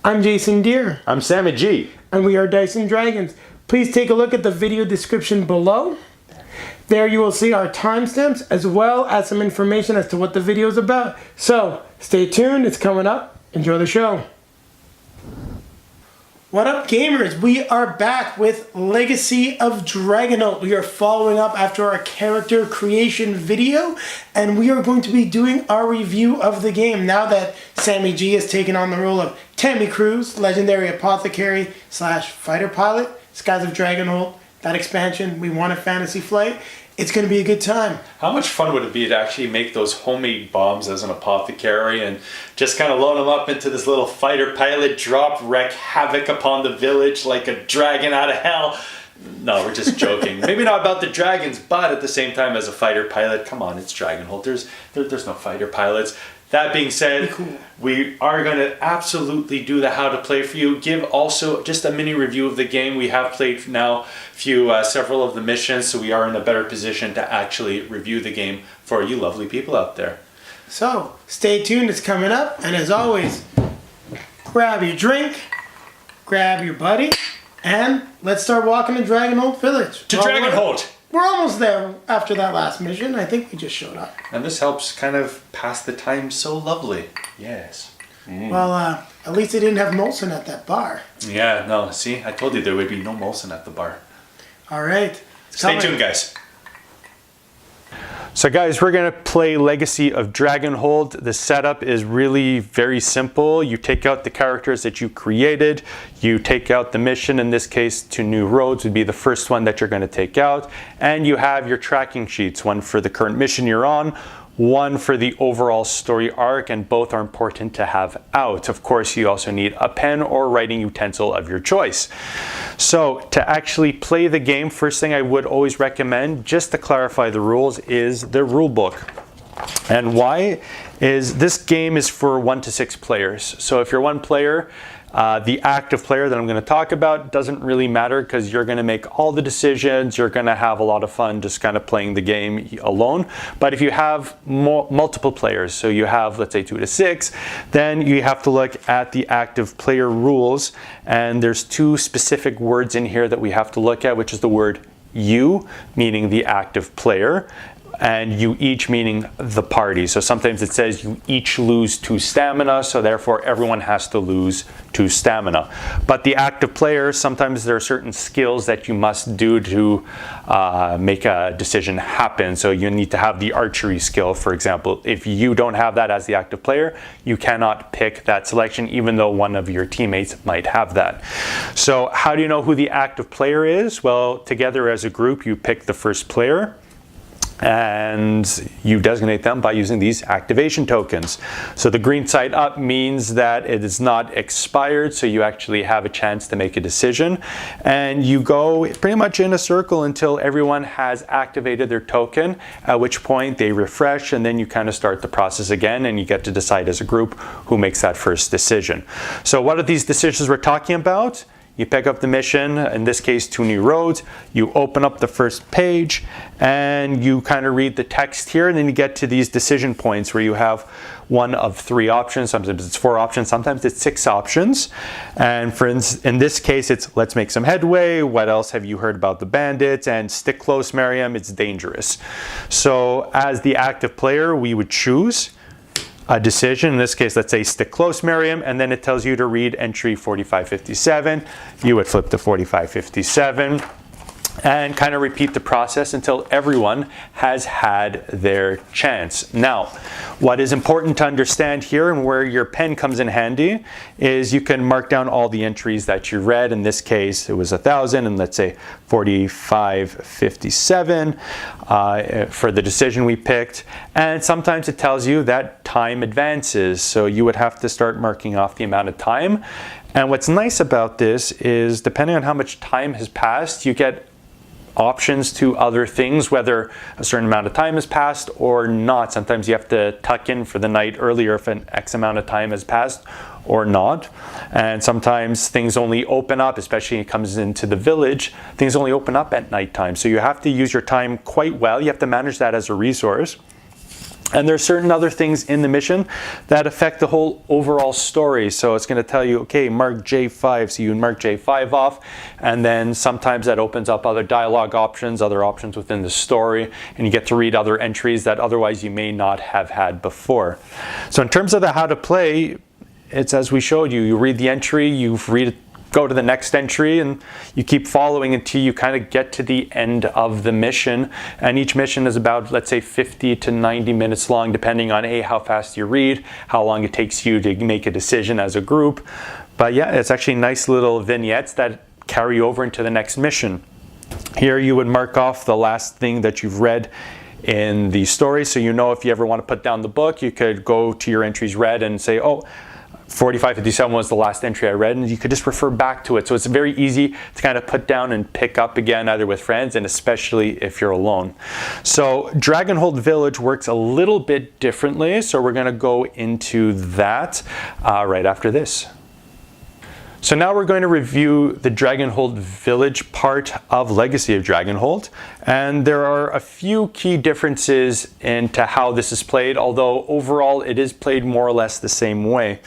I'm Jason Deere. I'm Sammy G. And we are Dice and Dragons. Please take a look at the video description below. There you will see our timestamps as well as some information as to what the video is about. So, stay tuned, it's coming up. Enjoy the show. What up, gamers? We are back with Legacy of Dragonholt. We are following up after our character creation video, and we are going to be doing our review of the game now that Sammy G has taken on the role of Tammy Cruz, legendary apothecary / fighter pilot, Skies of Dragonholt. That expansion, we wanted Fantasy Flight. It's going to be a good time. How much fun would it be to actually make those homemade bombs as an apothecary and just kind of load them up into this little fighter pilot, drop, wreak havoc upon the village like a dragon out of hell? No, we're just joking. Maybe not about the dragons, but at the same time as a fighter pilot, come on, it's Dragonholt. There's no fighter pilots. That being said, cool. We are going to absolutely do the how to play for you. Give also just a mini review of the game. We have played now several of the missions, so we are in a better position to actually review the game for you lovely people out there. So, stay tuned, it's coming up. And as always, grab your drink, grab your buddy, and let's start walking to Dragonholt Village. To Dragonholt! We're almost there after that last mission. I think we just showed up. And this helps kind of pass the time so lovely. Yes. Well, at least they didn't have Molson at that bar. Yeah, no, see, I told you there would be no Molson at the bar. All right. Stay tuned, guys. So guys, we're going to play Legacy of Dragonholt. The setup is really very simple. You take out the characters that you created. You take out the mission, in this case, to New Roads would be the first one that you're going to take out. And you have your tracking sheets, one for the current mission you're on, one for the overall story arc, and both are important to have out. Of course, you also need a pen or writing utensil of your choice. So to actually play the game, first thing I would always recommend, just to clarify the rules, is the rule book. And why is this game is for 1 to 6 players. So if you're one player, the active player that I'm going to talk about doesn't really matter because you're going to make all the decisions. You're going to have a lot of fun just kind of playing the game alone. But if you have multiple players, so you have, let's say, 2 to 6, then you have to look at the active player rules. And there's 2 specific words in here that we have to look at, which is the word you, meaning the active player, and you each meaning the party. So sometimes it says you each lose 2 stamina, so therefore everyone has to lose 2 stamina. But the active player, sometimes there are certain skills that you must do to make a decision happen. So you need to have the archery skill, for example. If you don't have that as the active player, you cannot pick that selection, even though one of your teammates might have that. So how do you know who the active player is? Well, together as a group, you pick the first player, and you designate them by using these activation tokens. So the green side up means that it is not expired, so you actually have a chance to make a decision. And you go pretty much in a circle until everyone has activated their token, at which point they refresh, and then you kind of start the process again, and you get to decide as a group who makes that first decision. So what are these decisions we're talking about? You pick up the mission, in this case, to New Roads. You open up the first page and you kind of read the text here, and then you get to these decision points where you have one of 3 options. Sometimes it's 4 options, sometimes it's 6 options. And for in this case, it's let's make some headway. What else have you heard about the bandits? And stick close, Miriam, it's dangerous. So as the active player, we would choose a decision. In this case, let's say stick close, Miriam, and then it tells you to read entry 4557. You would flip to 4557 and kind of repeat the process until everyone has had their chance. Now, what is important to understand here, and where your pen comes in handy, is you can mark down all the entries that you read. In this case, it was 1,000, and let's say 4557 for the decision we picked. And sometimes it tells you that time advances, so you would have to start marking off the amount of time. And what's nice about this is, depending on how much time has passed, you get options to other things, whether a certain amount of time has passed or not. Sometimes you have to tuck in for the night earlier if an X amount of time has passed or not. And sometimes things only open up, especially when it comes into the village, things only open up at nighttime. So you have to use your time quite well. You have to manage that as a resource. And there's certain other things in the mission that affect the whole overall story. So it's going to tell you, okay, mark J5. So you mark J5 off, and then sometimes that opens up other dialogue options, other options within the story, and you get to read other entries that otherwise you may not have had before. So in terms of the how to play, it's as we showed you. You read the entry, you read it, go to the next entry, and you keep following until you kind of get to the end of the mission. And each mission is about, let's say, 50 to 90 minutes long, depending on how fast you read, how long it takes you to make a decision as a group. But yeah, it's actually nice little vignettes that carry over into the next mission. Here you would mark off the last thing that you've read in the story, so you know if you ever want to put down the book, you could go to your entries read and say, oh, 4557 was the last entry I read, and you could just refer back to it. So it's very easy to kind of put down and pick up again, either with friends and especially if you're alone. So Dragonholt Village works a little bit differently, so we're going to go into that right after this. So now we're going to review the Dragonholt Village part of Legacy of Dragonholt, and there are a few key differences into how this is played, although overall it is played more or less the same way.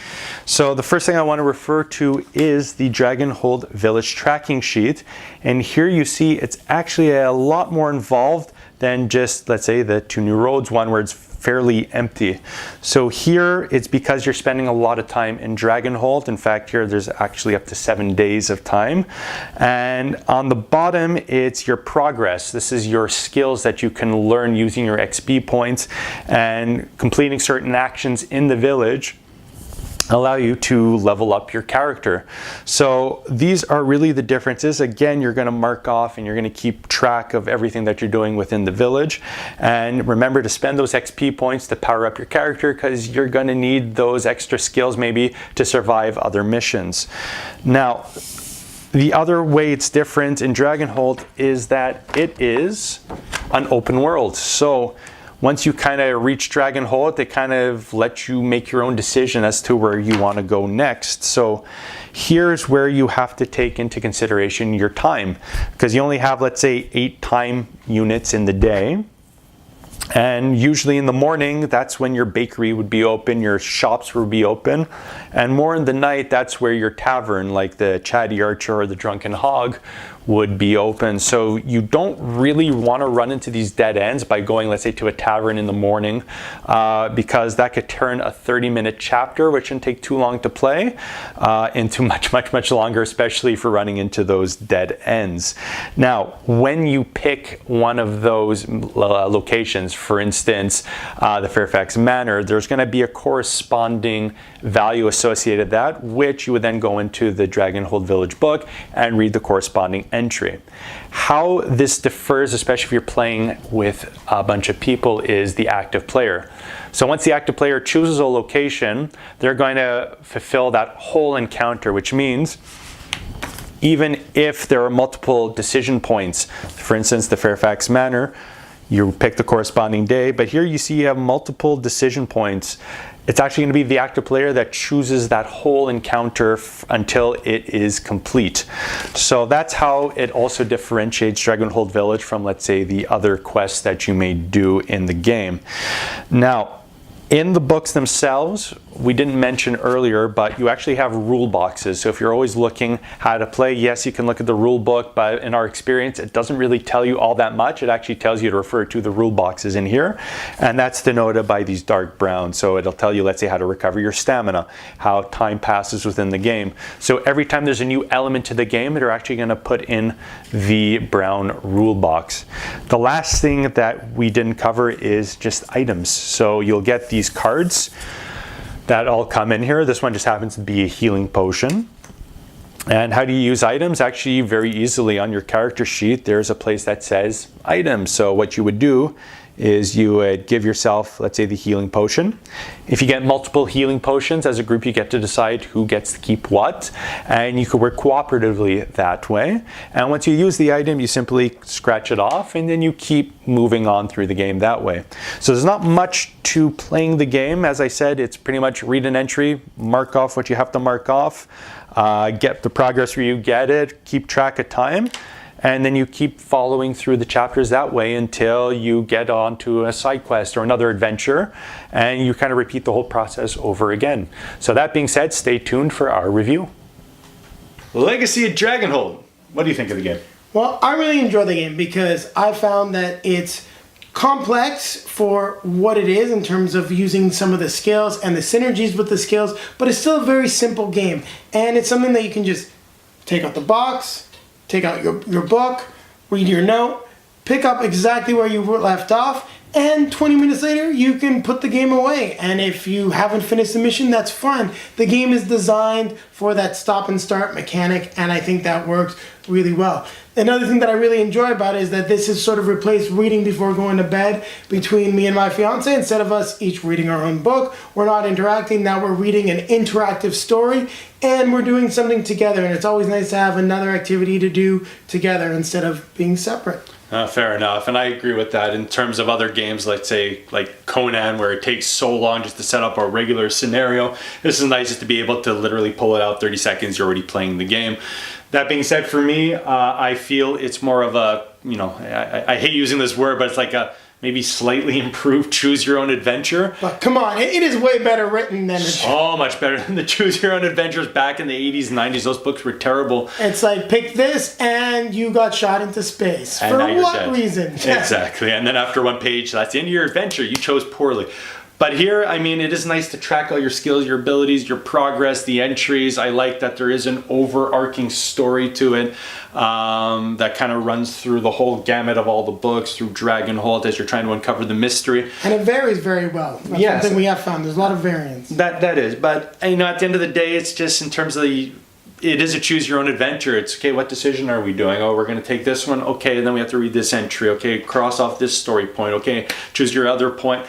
So the first thing I want to refer to is the Dragonholt Village tracking sheet, and here you see it's actually a lot more involved than just, let's say, the 2 new roads one where it's fairly empty. So here it's because you're spending a lot of time in Dragonholt. In fact, here there's actually up to 7 days of time. And on the bottom, it's your progress. This is your skills that you can learn using your XP points, and completing certain actions in the village allow you to level up your character. So these are really the differences. Again, you're going to mark off and you're going to keep track of everything that you're doing within the village. And remember to spend those XP points to power up your character, because you're going to need those extra skills maybe to survive other missions. Now, the other way it's different in Dragonholt is that it is an open world. So once you kind of reach Dragonholt, they kind of let you make your own decision as to where you want to go next. So here's where you have to take into consideration your time, because you only have, let's say, 8 time units in the day. And usually in the morning, that's when your bakery would be open, your shops would be open. And more in the night, that's where your tavern, like the Chatty Archer or the Drunken Hog, would be open. So you don't really want to run into these dead ends by going, let's say, to a tavern in the morning, because that could turn a 30-minute chapter, which shouldn't take too long to play, into much longer, especially for running into those dead ends. Now, when you pick one of those locations, for instance, the Fairfax Manor, there's going to be a corresponding value associated with that, which you would then go into the Dragonholt Village book and read the corresponding entry. How this differs, especially if you're playing with a bunch of people, is the active player. So once the active player chooses a location, they're going to fulfill that whole encounter, which means even if there are multiple decision points, for instance, the Fairfax Manor, you pick the corresponding day, but here you see you have multiple decision points. It's actually going to be the active player that chooses that whole encounter until it is complete. So that's how it also differentiates Dragonholt Village from, let's say, the other quests that you may do in the game. Now, in the books themselves, we didn't mention earlier, but you actually have rule boxes. So if you're always looking how to play, yes, you can look at the rule book, but in our experience, it doesn't really tell you all that much. It actually tells you to refer to the rule boxes in here, and that's denoted by these dark brown. So it'll tell you, let's say, how to recover your stamina, how time passes within the game. So every time there's a new element to the game, they're actually going to put in the brown rule box. The last thing that we didn't cover is just items. So you'll get these cards that all come in here. This one just happens to be a healing potion. And how do you use items? Actually, very easily on your character sheet, there's a place that says items. So what you would do is you would give yourself, let's say, the healing potion. If you get multiple healing potions as a group, you get to decide who gets to keep what, and you could work cooperatively that way. And once you use the item, you simply scratch it off, and then you keep moving on through the game that way. So there's not much to playing the game. As I said, it's pretty much read an entry, mark off what you have to mark off, get the progress where you get it, keep track of time, and then you keep following through the chapters that way until you get onto a side quest or another adventure, and you kind of repeat the whole process over again. So that being said, stay tuned for our review. Legacy of Dragonholt. What do you think of the game? Well, I really enjoy the game because I found that it's complex for what it is in terms of using some of the skills and the synergies with the skills, but it's still a very simple game. And it's something that you can just take out the box, take out your book, read your note, pick up exactly where you were left off, and 20 minutes later, you can put the game away. And if you haven't finished the mission, that's fine. The game is designed for that stop and start mechanic, and I think that works really well. Another thing that I really enjoy about it is that this has sort of replaced reading before going to bed between me and my fiance. Instead of us each reading our own book, we're not interacting. Now we're reading an interactive story, and we're doing something together. And it's always nice to have another activity to do together instead of being separate. Fair enough, and I agree with that. In terms of other games, let's say like Conan, where it takes so long just to set up a regular scenario, this is nice just to be able to literally pull it out 30 seconds, you're already playing the game. That being said, for me, I feel it's more of a, I hate using this word, but it's like a maybe slightly improved choose your own adventure. But come on, it is way better written than so much better than the choose your own adventures back in the 80s and 90s. Those books were terrible. It's like, pick this and you got shot into space. And for now you're what dead. Reason? Exactly. And then after one page, that's the end of your adventure. You chose poorly. But here, I mean, it is nice to track all your skills, your abilities, your progress, the entries. I like that there is an overarching story to it that kind of runs through the whole gamut of all the books through Dragonholt as you're trying to uncover the mystery. And it varies very well. That's yes. something we have found. There's a lot of variance. That is. But, at the end of the day, it's just in terms of it is a choose your own adventure. It's, okay, what decision are we doing? Oh, we're going to take this one. Okay, and then we have to read this entry. Okay, cross off this story point. Okay, choose your other point.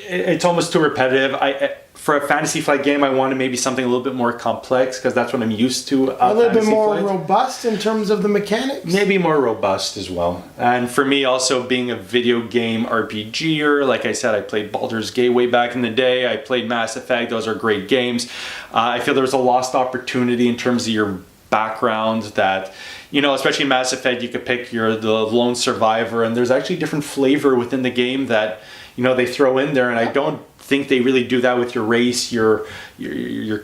It's almost too repetitive. For a Fantasy Flight game, I wanted maybe something a little bit more complex because that's what I'm used to. A little bit more Flight. Robust in terms of the mechanics? Maybe more robust as well. And for me, also being a video game RPGer, like I said, I played Baldur's Gate way back in the day. I played Mass Effect. Those are great games. I feel there was a lost opportunity in terms of your background that, especially in Mass Effect, you could pick the lone survivor, and there's actually different flavor within the game that they throw in there, and I don't think they really do that with your race, your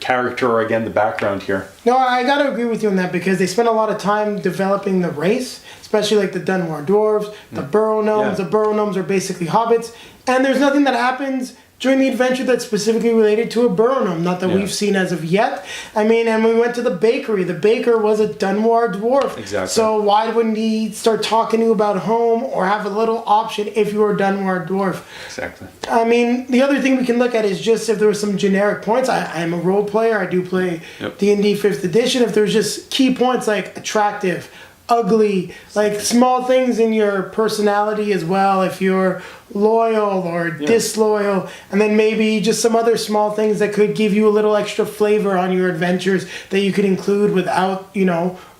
character, or again the background here. No, I gotta agree with you on that because they spend a lot of time developing the race, especially like the Dunmore Dwarves, the Burrow Gnomes. Yeah. The Burrow Gnomes are basically hobbits, and there's nothing that happens during the adventure that's specifically related to a Burrow Gnome, not that we've seen as of yet. I mean, and we went to the bakery. The baker was a Dunmore dwarf. Exactly. So why wouldn't he start talking to you about home or have a little option if you were a Dunmore dwarf? Exactly. I mean, the other thing we can look at is just if there were some generic points. I'm a role player. I do play D&D 5th edition. If there's just key points like attractive, ugly, like small things in your personality as well, if you're loyal or disloyal, and then maybe just some other small things that could give you a little extra flavor on your adventures that you could include without,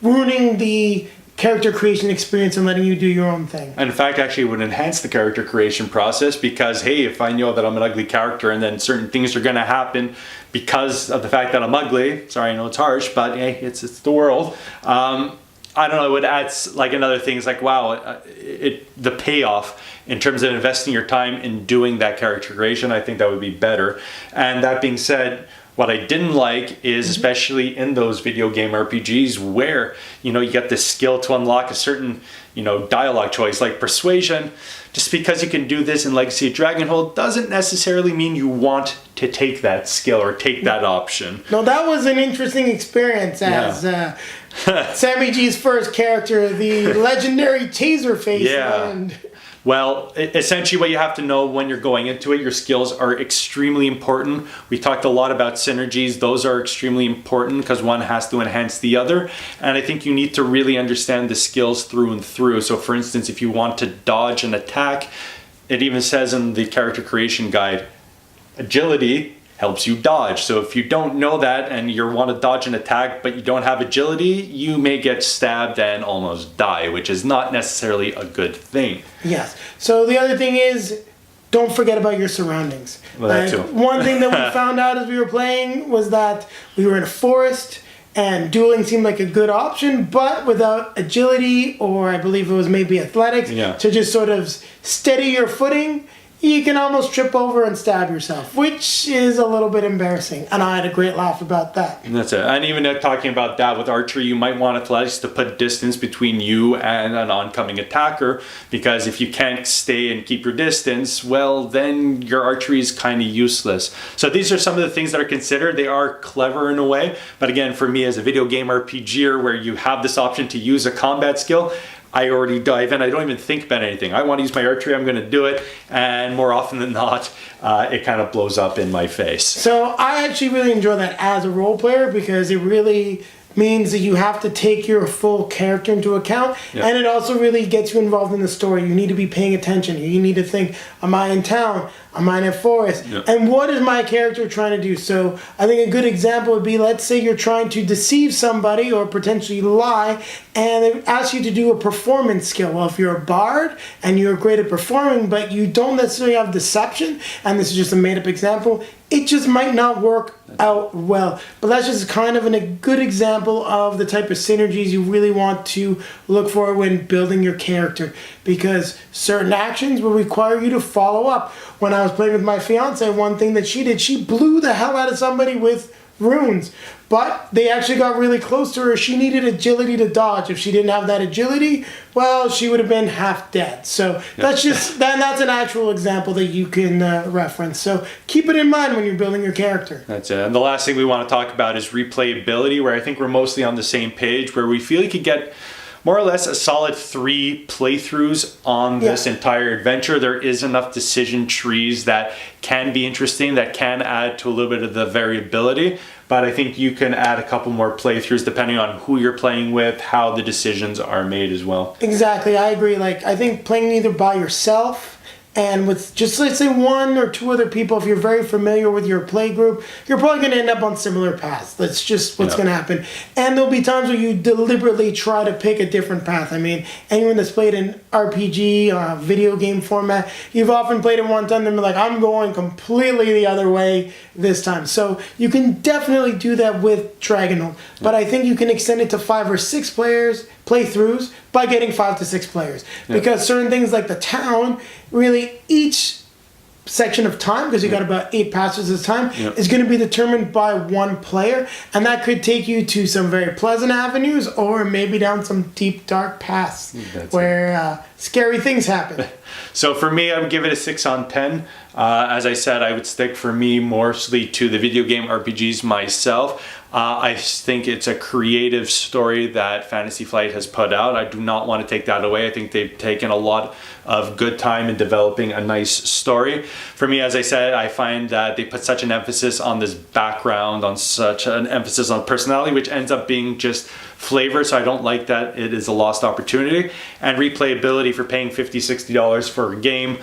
ruining the character creation experience and letting you do your own thing. And in fact, actually, it would enhance the character creation process because, hey, if I know that I'm an ugly character and then certain things are going to happen because of the fact that I'm ugly, sorry, I know it's harsh, but hey, it's the world. I don't know, it would add like another thing. It's like, wow, the payoff in terms of investing your time in doing that character creation, I think that would be better. And that being said, what I didn't like is, especially in those video game RPGs where, you get the skill to unlock a certain, dialogue choice like persuasion. Just because you can do this in Legacy of Dragonholt doesn't necessarily mean you want to take that skill or take that option. No, that was an interesting experience as Sammy G's first character, the legendary Taserface. Yeah. Well, essentially what you have to know when you're going into it, your skills are extremely important. We talked a lot about synergies. Those are extremely important because one has to enhance the other. And I think you need to really understand the skills through and through. So for instance, if you want to dodge an attack, it even says in the character creation guide, agility helps you dodge. So if you don't know that and you want to dodge an attack but you don't have agility, you may get stabbed and almost die, which is not necessarily a good thing. Yes. So the other thing is, don't forget about your surroundings. Well, that too. One thing that we found out as we were playing was that we were in a forest and dueling seemed like a good option, but without agility, or I believe it was maybe athletics, to just sort of steady your footing, you can almost trip over and stab yourself, which is a little bit embarrassing. And I had a great laugh about that. That's it. And even talking about that with archery, you might want athletics to put distance between you and an oncoming attacker, because if you can't stay and keep your distance, well, then your archery is kind of useless. So these are some of the things that are considered. They are clever in a way, but again, for me as a video game RPGer where you have this option to use a combat skill, I already dive in. I don't even think about anything. I want to use my archery, I'm going to do it. And more often than not, it kind of blows up in my face. So I actually really enjoy that as a role player, because it really means that you have to take your full character into account, and it also really gets you involved in the story. You need to be paying attention. You need to think, am I in town? Am I in a forest? And what is my character trying to do? So I think a good example would be, let's say you're trying to deceive somebody or potentially lie, and they ask you to do a performance skill. Well, if you're a bard and you're great at performing, but you don't necessarily have deception, and this is just a made-up example, it just might not work out well. But that's just kind of a good example of the type of synergies you really want to look for when building your character, because certain actions will require you to follow up. When I was playing with my fiance, one thing that she did, she blew the hell out of somebody with runes, but they actually got really close to her. She needed agility to dodge. If she didn't have that agility, well, she would have been half dead. So that's just that's an actual example that you can reference. So keep it in mind when you're building your character. That's it. And the last thing we want to talk about is replayability, where I think we're mostly on the same page, where we feel you could get more or less a solid 3 playthroughs on this entire adventure. There is enough decision trees that can be interesting, that can add to a little bit of the variability, but I think you can add a couple more playthroughs depending on who you're playing with, how the decisions are made as well. Exactly, I agree. Like, I think playing either by yourself and with just, let's say, 1 or 2 other people, if you're very familiar with your play group, you're probably going to end up on similar paths. That's just what's going to happen. And there'll be times where you deliberately try to pick a different path. I mean, anyone that's played an RPG, video game format, you've often played it one time and be like, I'm going completely the other way this time. So you can definitely do that with Dragonholt. But I think you can extend it to 5 or 6 playthroughs by getting 5 to 6 players. Because certain things like the town, really each section of time, because you got about 8 passes at a time, is going to be determined by 1 player, and that could take you to some very pleasant avenues or maybe down some deep dark paths where scary things happen. So for me, I would give it a 6 on 10. As I said, I would stick for me mostly to the video game RPGs myself. I think it's a creative story that Fantasy Flight has put out. I do not want to take that away. I think they've taken a lot of good time in developing a nice story. For me, as I said, I find that they put such an emphasis on this background, on such an emphasis on personality, which ends up being just flavor. So I don't like that. It is a lost opportunity. And replayability, for paying $50, $60 for a game,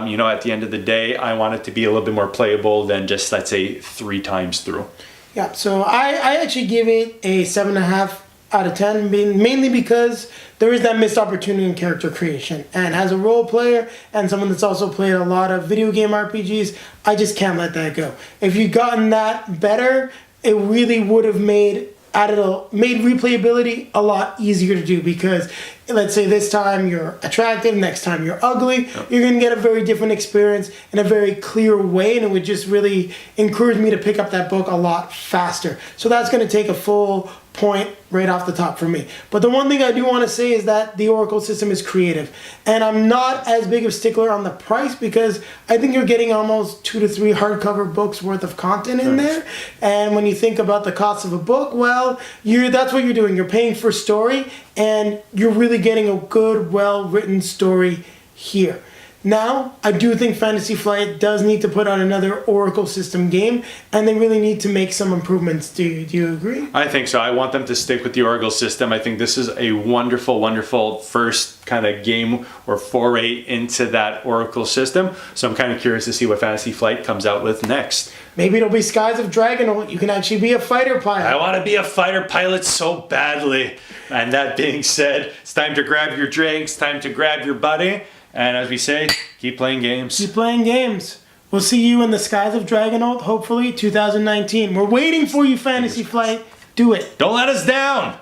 you know, at the end of the day, I want it to be a little bit more playable than just, let's say, 3 times through. Yeah, so I actually give it a 7.5 out of 10, mainly because there is that missed opportunity in character creation. And as a role player and someone that's also played a lot of video game RPGs, I just can't let that go. If you'd gotten that better, it really would have made replayability a lot easier to do, because let's say this time you're attractive, next time you're ugly, you're going to get a very different experience in a very clear way, and it would just really encourage me to pick up that book a lot faster. So that's going to take a full point right off the top for me. But the one thing I do want to say is that the Oracle system is creative, and I'm not as big of a stickler on the price, because I think you're getting almost 2 to 3 hardcover books worth of content in there. And when you think about the cost of a book, well, that's what you're doing. You're paying for story, and you're really getting a good, well-written story here. Now, I do think Fantasy Flight does need to put out another Oracle system game, and they really need to make some improvements. Do you agree? I think so. I want them to stick with the Oracle system. I think this is a wonderful, wonderful first kind of game or foray into that Oracle system. So I'm kind of curious to see what Fantasy Flight comes out with next. Maybe it'll be Skies of Dragonholt. You can actually be a fighter pilot. I want to be a fighter pilot so badly. And that being said, it's time to grab your drinks, time to grab your buddy. And as we say, keep playing games. Keep playing games. We'll see you in the Skies of Dragonholt, hopefully 2019. We're waiting for you, Fantasy Flight. Do it. Don't let us down.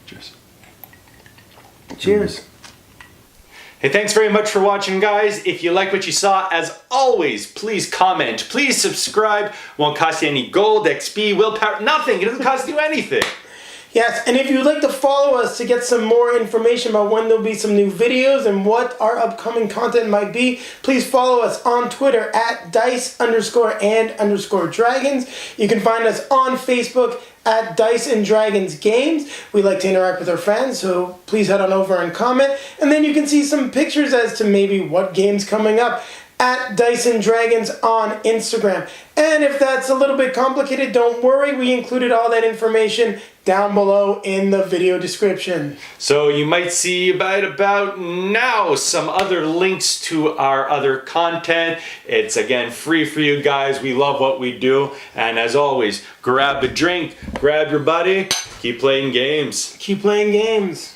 Cheers. Cheers. Hey, thanks very much for watching, guys. If you like what you saw, as always, please comment. Please subscribe. Won't cost you any gold, XP, willpower, nothing. It doesn't cost you anything. Yes, and if you'd like to follow us to get some more information about when there'll be some new videos and what our upcoming content might be, please follow us on Twitter at dice_and_dragons. You can find us on Facebook at Dice and Dragons Games. We like to interact with our fans, so please head on over and comment. And then you can see some pictures as to maybe what game's coming up at Dice and Dragons on Instagram. And if that's a little bit complicated, don't worry, we included all that information down below in the video description. So you might see about now some other links to our other content. It's again free for you guys. We love what we do. And as always, grab a drink, grab your buddy, keep playing games. Keep playing games.